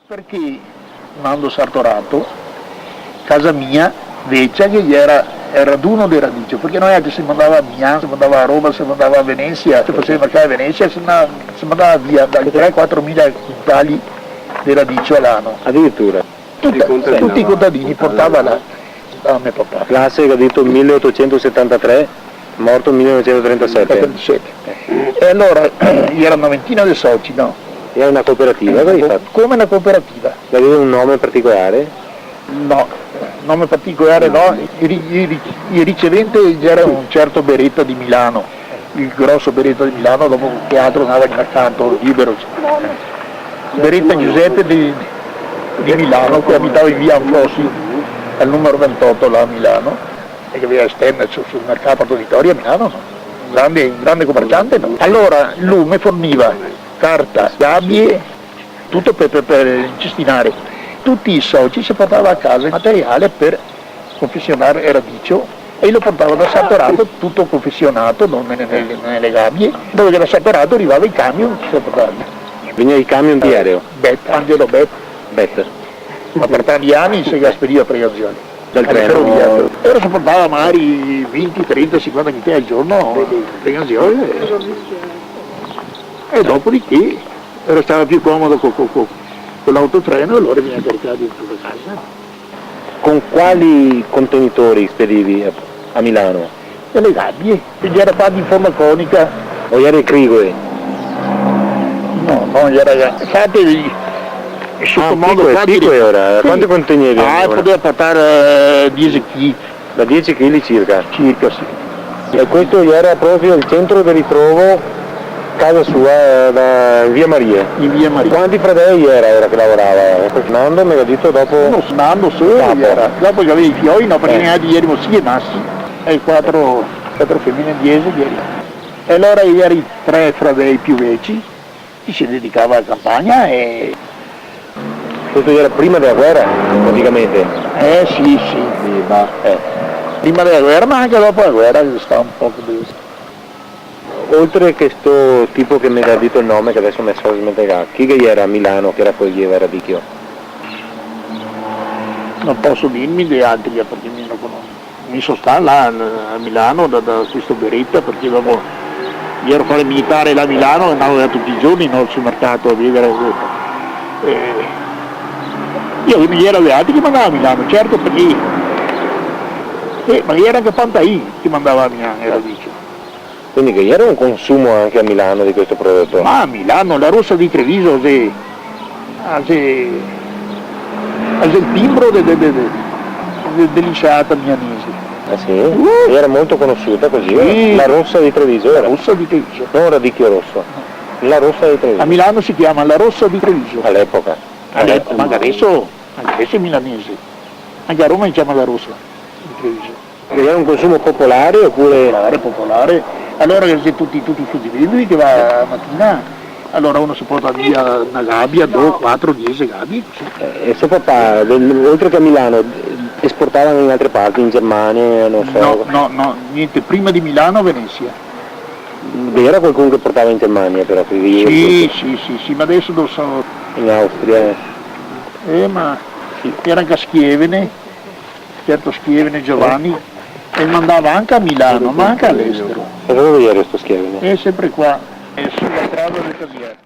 Perché Nando Sartorato, casa mia, Vecchia, che era raduno di radice, perché noi si mandava a Milano, si mandava a Roma, si mandava a Venezia, si faceva mercare a Venezia, si mandava via dai 3-4 mila quintali di radice all'anno. Addirittura? Tutti i contadini portavano a me papà. Classe che ha detto 1873, morto 1937. E allora era una ventina di soci, no? Era una cooperativa, come una cooperativa. Aveva un nome particolare? No, nome particolare no, il ricevente era un certo Beretta di Milano, il grosso Beretta di Milano, dopo che altro andava in mercato libero. Beretta Giuseppe di Milano, che abitava in via Anfossi, al numero 28 là a Milano, e che aveva esterna sul mercato di Vittoria a Milano, no? Un grande commerciante, no? Allora lui forniva carta, gabbie, tutto per incestinare. Tutti i soci si portava a casa il materiale per confezionare il radicio e lo portava da Sartorato tutto confezionato, non nelle gabbie, dove da Sartorato arrivava il camion che si portava. Veniva il camion di aereo? Angelo Bet. Ma per tanti anni si spediva pregazioni. Dal treno? Ora si portava magari 20, 30, 50 kg al giorno pregazioni e dopodiché restava più comodo con l'autotreno e allora veniva caricato in tutta casa. Con quali contenitori spedivi a Milano? Delle gabbie, gli era fatto in forma conica. O era crigoe? No, gli era fatti sotto modo piccole ora, quanto contenevi? Poteva portare 10 kg. Da 10 kg circa? Circa, sì. E questo era proprio il centro di ritrovo, casa sua, in via Maria? In via Maria. Quanti fratelli era che lavorava? Nando mi ha detto dopo? No, Nando solo era. Dopo che aveva i fioi, no, perché ne erano 6 massi e 4 femmine diesi. E allora eri 3 fratelli più vecchi, chi si dedicava alla campagna e... Questo era prima della guerra, praticamente? Sì. Prima della guerra, ma anche dopo la guerra sta un po' così. Oltre a questo tipo che mi ha detto il nome, che adesso mi è stato dimenticato, chi che era a Milano che raccoglieva il radicchio? Non posso dirmi di altri perché mi non conosco. Mi sono stato là a Milano da questo Beretta, perché dopo io ero a fare militare là a Milano e andavo tutti i giorni sul mercato a vedere. Io mi ero di altri che mandava a Milano, certo, perché ma era anche Pantai che mandava a Milano il radicchio. Quindi che era un consumo anche a Milano di questo prodotto? Ma a Milano, la rossa di Treviso ha il timbro dell'inseata milanese. Ah sì? Era molto conosciuta così? Sì. La rossa di Treviso era? La rossa di Treviso. Non radicchio rosso. La rossa di Treviso. A Milano si chiama la rossa di Treviso. All'epoca? Ma anche adesso è milanese. Anche a Roma si chiama la rossa di Treviso. Era un consumo popolare oppure? Popolare. Allora che tutti i che va la mattina, allora uno si porta via una gabbia, 2, 4, 10 gabbie. E suo papà, oltre che a Milano, esportavano in altre parti, in Germania, non so? No, niente, prima di Milano Venezia. Era qualcuno che portava in Germania però? Sì, ma adesso non so. In Austria? Ma sì, era anche a Schievene, certo Schievene Giovanni, e mandava anche a Milano, ma anche all'estero. E dove era sto Schiavone? È sempre qua, è sulla strada del Casier.